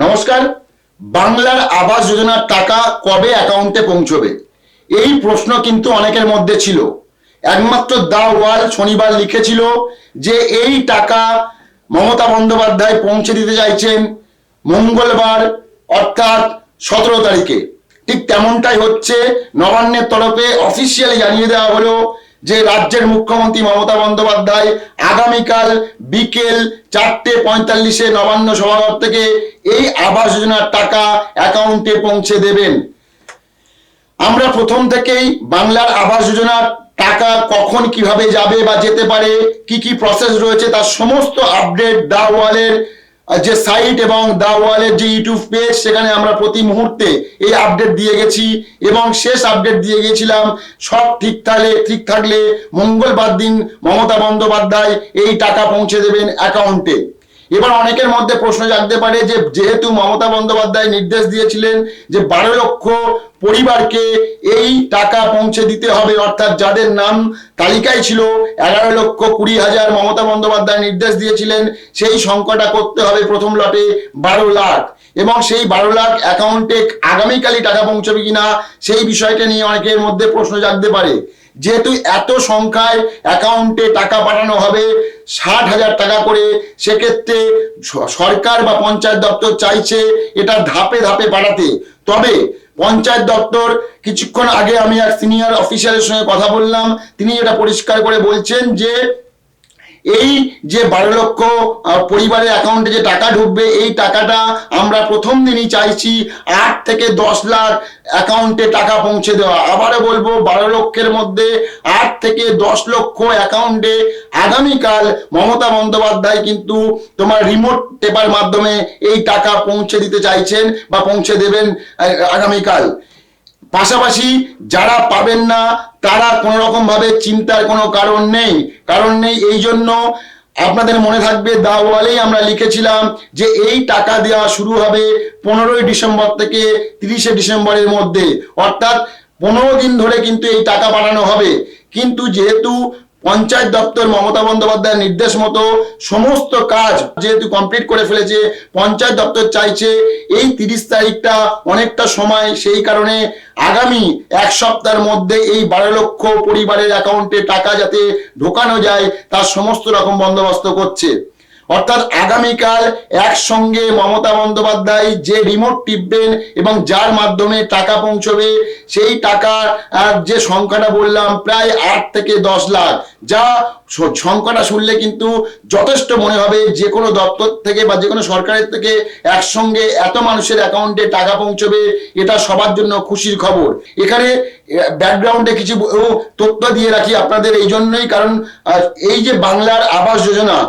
নমস্কার। বাংলার আবাস যোজনার টাকা কবে অ্যাকাউন্টে পৌঁছবে, এই প্রশ্ন কিন্তু অনেকের মধ্যে ছিল। একমাত্র দা ওয়াল শনিবার লিখেছিল যে এই টাকা মমতা বন্দ্যোপাধ্যায় পৌঁছে দিতে চাইছেন মঙ্গলবার অর্থাৎ 17 তারিখে। ঠিক তেমনটাই হচ্ছে। নবান্নের তরফে অফিসিয়ালি জানিয়ে দেওয়া হলো যে রাজ্যের মুখ্যমন্ত্রী মমতা বন্দ্যোপাধ্যায় আগামীকাল বিকেল 4:45 নবান্ন সভাঘর থেকে এই আবাস যোজনার টাকা অ্যাকাউন্টে পৌঁছে দেবেন। আমরা প্রথম থেকেই বাংলার আবাস যোজনার টাকা কখন কিভাবে যাবে বা যেতে পারে, কি কি প্রসেস রয়েছে তার সমস্ত আপডেট দা ওয়ালের যে সাইট এবং দা ওয়ালের যে ইউটিউব পেজ, সেখানে আমরা প্রতি মুহূর্তে এই আপডেট দিয়ে গেছি এবং শেষ আপডেট দিয়ে গিয়েছিলাম সব ঠিক থাকলে মঙ্গলবার দিন মমতা বন্দ্যোপাধ্যায় এই টাকা পৌঁছে দেবেন অ্যাকাউন্টে। এবার অনেকের মধ্যে প্রশ্ন জাগতে পারে যে যেহেতু মমতা বন্দ্যোপাধ্যায় নির্দেশ দিয়েছিলেন যে 12 লক্ষ পরিবারকে এই টাকা পৌঁছে দিতে হবে, অর্থাৎ যাদের নাম তালিকায় ছিল 11,20,000, মমতা বন্দ্যোপাধ্যায় নির্দেশ দিয়েছিলেন সেই সংখ্যাটা করতে হবে প্রথম লটে 12 লাখ, এবং সেই 12 লাখ অ্যাকাউন্টে আগামীকালই টাকা পৌঁছবে কিনা সেই বিষয়টা নিয়ে অনেকের মধ্যে প্রশ্ন জাগতে পারে। যেহেতু এত সংখ্যায় অ্যাকাউন্টে টাকা পাঠানো হবে 60,000 টাকা করে, সেক্ষেত্রে সরকার বা পঞ্চায়েত দপ্তর চাইছে এটা ধাপে ধাপে পাঠাতে। তবে পঞ্চায়েত দপ্তর, কিছুক্ষণ আগে আমি এক সিনিয়র অফিসারের সঙ্গে কথা বললাম, তিনি এটা পরিষ্কার করে বলছেন যে এই যে 12 লক্ষ পরিবারের অ্যাকাউন্টে যে টাকা ঢুকবে এই টাকাটা আমরা প্রথম দিনই চাইছি 8 থেকে 10 লাখ অ্যাকাউন্টে টাকা পৌঁছে দেওয়া। আবারও বলবো 12 লক্ষের মধ্যে 8 থেকে 10 লক্ষ অ্যাকাউন্টে আগামীকাল মমতা বন্দ্যোপাধ্যায় কিন্তু তোমার রিমোট টেপার মাধ্যমে এই টাকা পৌঁছে দিতে চাইছেন বা পৌঁছে দেবেন আগামীকাল। পাশাপাশি যারা পাবেন না তারা কোনো রকম ভাবে চিন্তার কোনো কারণ নেই। এই জন্য আপনাদের মনে থাকবে দা ওয়ালেই আমরা লিখেছিলাম যে এই টাকা দেওয়া শুরু হবে 15 ডিসেম্বর থেকে 30 ডিসেম্বরের মধ্যে, অর্থাৎ 15 দিন ধরে কিন্তু এই টাকা পাঠানো হবে। কিন্তু যেহেতু পঞ্চায়েত দপ্তর মমতা বন্দ্যোপাধ্যায়ের নির্দেশ মতো সমস্ত কাজ যেহেতু কমপ্লিট করে ফেলেছে, পঞ্চায়েত দপ্তর চাইছে এই 30 তারিখটা অনেকটা সময়, সেই কারণে আগামী এক সপ্তাহের মধ্যে এই 12 লক্ষ পরিবারের অ্যাকাউন্টে টাকা যাতে ঢোকানো যায় তার সমস্ত রকম বন্দোবস্ত করছে। অর্থাৎ আগামীকাল একসঙ্গে মমতা বন্দ্যোপাধ্যায় যে রিমোট টিপবেন এবং যার মাধ্যমে টাকা পৌঁছবে সেই টাকার যে সংখ্যাটা বললাম প্রায় 8 থেকে 10 লাখ, যা সংখ্যাটা শুনলে কিন্তু যথেষ্ট মনে হবে যে কোনো দপ্তর থেকে বা যে কোনো সরকারের থেকে একসঙ্গে এত মানুষের অ্যাকাউন্টে টাকা পৌঁছবে, এটা সবার জন্য খুশির খবর। এখানে ব্যাকগ্রাউন্ডে কিছু তথ্য দিয়ে রাখি আপনাদের এই জন্যই, কারণ এই যে বাংলার আবাস যোজনা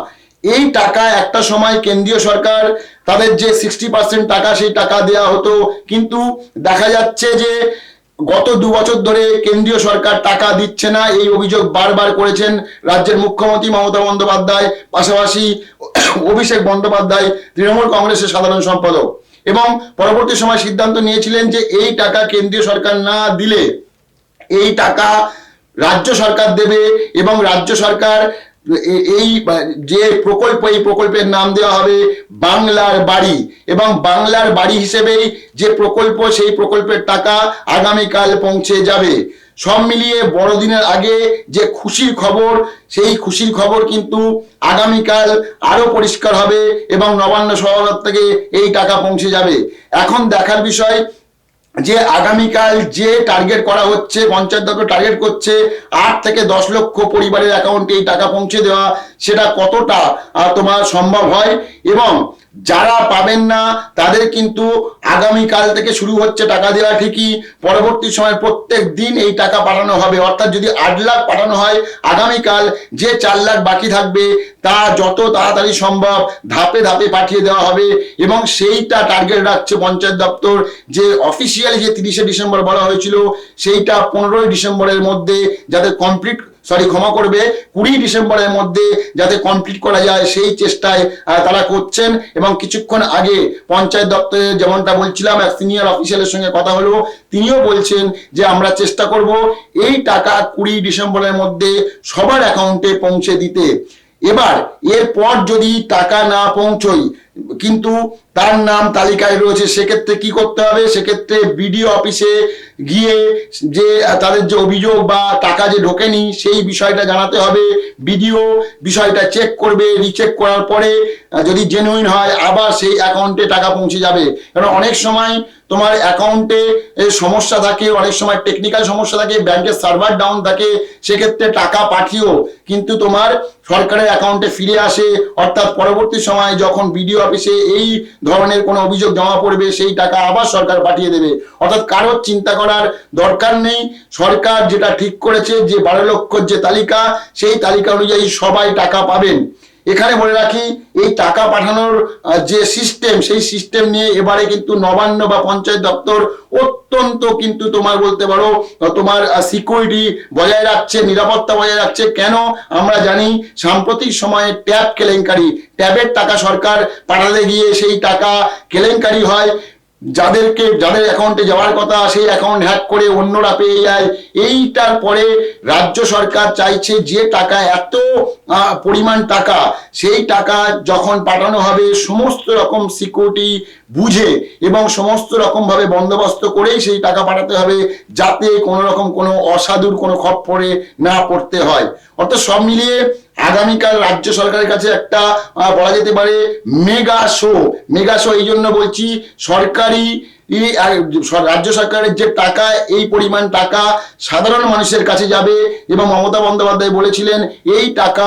এই টাকা একটা সময় কেন্দ্রীয় সরকার তাদের যে 60% টাকা সেই টাকা দেয়া হতো, কিন্তু দেখা যাচ্ছে যে গত 2 বছর ধরে কেন্দ্রীয় সরকার টাকা দিচ্ছে না। এই অভিযোগ বারবার করেছেন রাজ্যের মুখ্যমন্ত্রী মমতা বন্দ্যোপাধ্যায়, পাশাপাশি অভিষেক বন্দ্যোপাধ্যায় তৃণমূল কংগ্রেসের সাধারণ সম্পাদক, এবং পরবর্তী সময় সিদ্ধান্ত নিয়েছিলেন যে এই টাকা কেন্দ্রীয় সরকার না দিলে এই টাকা রাজ্য সরকার দেবে, এবং রাজ্য সরকার এই যে প্রকল্প এই প্রকল্পের নাম দেওয়া হবে বাংলার বাড়ি, এবং বাংলার বাড়ি হিসেবেই যে প্রকল্প সেই প্রকল্পের টাকা আগামীকাল পৌঁছে যাবে। সব মিলিয়ে বড়দিনের আগে যে খুশির খবর, সেই খুশির খবর কিন্তু আগামীকাল আরো পরিষ্কার হবে এবং নবান্ন সভাঘর থেকে এই টাকা পৌঁছে যাবে। এখন দেখার বিষয় যে আগামীকাল যে টার্গেট করা হচ্ছে, পঞ্চায়েত দপ্তর টার্গেট করছে 8 থেকে 10 লক্ষ পরিবারের অ্যাকাউন্টে এই টাকা পৌঁছে দেওয়া, সেটা কতটা তোমার সম্ভব হয়। এবং যারা পাবেন না তাদের কিন্তু আগামীকাল থেকে শুরু হচ্ছে টাকা দেওয়া ঠিকই, পরবর্তী সময় প্রত্যেক দিন এই টাকা পাঠানো হবে। অর্থাৎ যদি 8 লাখ পাঠানো হয়, আগামীকাল যে 4 লাখ বাকি থাকবে তা যত তাড়াতাড়ি সম্ভব ধাপে ধাপে পাঠিয়ে দেওয়া হবে, এবং সেইটা টার্গেট রাখছে পঞ্চায়েত দপ্তর যে অফিসিয়ালি যে 30 ডিসেম্বর বলা হয়েছিল সেইটা 15 ডিসেম্বরের মধ্যে যাতে কমপ্লিট, ক্ষমা করবে, 20 ডিসেম্বরের মধ্যে যাতে কমপ্লিট করা যায় সেই চেষ্টায় তারা করছেন। এবং কিছুক্ষণ আগে পঞ্চায়েত দপ্তরে যেমনটা বলছিলাম এক সিনিয়র অফিসারের সঙ্গে কথা হলো, তিনিও বলছেন যে আমরা চেষ্টা করব এই টাকা 20 ডিসেম্বরের মধ্যে সবার অ্যাকাউন্টে পৌঁছে দিতে। এবার এরপর যদি টাকা না পৌঁছয় কিন্তু তার নাম তালিকায় রয়েছে, সেক্ষেত্রে কি করতে হবে? সেক্ষেত্রে বিডিও অফিসে গিয়ে যে তাদের যে অভিযোগ বা টাকা যে ঢোকেনি সেই বিষয়টা জানাতে হবে। বিডিও বিষয়টা চেক করবে, রিচেক করার পরে যদি জেনুইন হয় আবার সেই অ্যাকাউন্টে টাকা পৌঁছে যাবে। কারণ অনেক সময় তোমার অ্যাকাউন্টে সমস্যা থাকে, অনেক সময় টেকনিক্যাল সমস্যা থাকে, ব্যাংকের সার্ভার ডাউন থাকে, সেক্ষেত্রে টাকা পাঠিয়েও কিন্তু তোমার সরকারের অ্যাকাউন্টে ফিরে আসে। অর্থাৎ পরবর্তী সময় যখন বিডিও অফিসে এই ধরনের কোনো অভিযোগ জমা পড়বে সেই টাকা আবার সরকার পাঠিয়ে দেবে। অর্থাৎ কারোর চিন্তা করার দরকার নেই। সরকার যেটা ঠিক করেছে যে 12 লক্ষর যে তালিকা, সেই তালিকা অনুযায়ী সবাই টাকা পাবেন। এখানে বলে রাখি, এই টাকা পাঠানোর যে সিস্টেম, সেই সিস্টেম নিয়ে এবারে কিন্তু নবান্ন বা পঞ্চায়েত দপ্তর অত্যন্ত কিন্তু তোমার বলতে পারো তোমার সিকিউরিটি বজায় রাখছে, নিরাপত্তা বজায় রাখছে। কেন? আমরা জানি সাম্প্রতিক সময়ে ট্যাব কেলেঙ্কারি, ট্যাবের টাকা সরকার পাঠাতে গিয়ে সেই টাকা কেলেঙ্কারি হয়। যাদের অ্যাকাউন্টে যাওয়ার কথা সেই অ্যাকাউন্ট হ্যাক করে অন্যরা পেয়ে যায়। এইটার পরে রাজ্য সরকার চাইছে যে টাকা এত পরিমাণ টাকা, সেই টাকা যখন পাঠানো হবে সমস্ত রকম সিকিউরিটি বুঝে এবং সমস্ত রকম ভাবে বন্দোবস্ত করেই সেই টাকা পাঠাতে হবে, যাতে কোনো রকম কোনো অসাধুর কোনো খপ্পরে না পড়তে হয়। অর্থাৎ সব মিলিয়ে আগামীকাল রাজ্য সরকারের কাছে একটা বলা যেতে পারে মেগা শো এই জন্য বলছি, সরকারি রাজ্য সরকারের যে টাকা, এই পরিমাণ টাকা সাধারণ মানুষের কাছে যাবে। এবং মমতা বন্দ্যোপাধ্যায় বলেছিলেন এই টাকা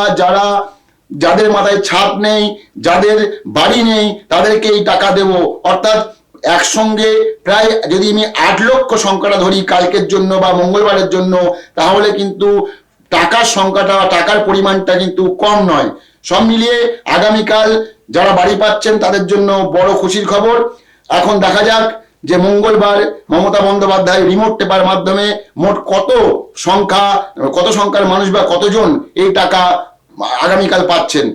যাদের মাথায় ছাদ নেই, যাদের বাড়ি নেই, তাদেরকে এই টাকা দেব। অর্থাৎ একসঙ্গে প্রায় যদি আমি 8 লক্ষ সংখ্যাটা ধরি কালকের জন্য বা মঙ্গলবারের জন্য, তাহলে কিন্তু টাকার সংখ্যাটা, টাকার পরিমাণটা কিন্তু কম নয়। সব মিলিয়ে আগামীকাল যারা বাড়ি পাচ্ছেন তাদের জন্য বড় খুশির খবর। এখন দেখা যাক যে মঙ্গলবার মমতা বন্দ্যোপাধ্যায় রিমোট টেপার মাধ্যমে মোট কত সংখ্যার মানুষ বা কতজন এই টাকা আগামীকাল পাচ্ছেন।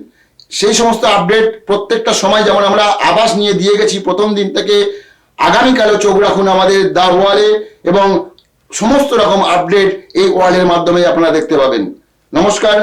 সেই সমস্ত আপডেট প্রত্যেকটা সময় যেমন আমরা আবাস নিয়ে দিয়ে গেছি প্রথম দিন থেকে, আগামীকালও চোখ রাখুন আমাদের দা ওয়ালে এবং সমস্ত রকম আপডেট এই ওয়ালের মাধ্যমে আপনারা দেখতে পাবেন। নমস্কার।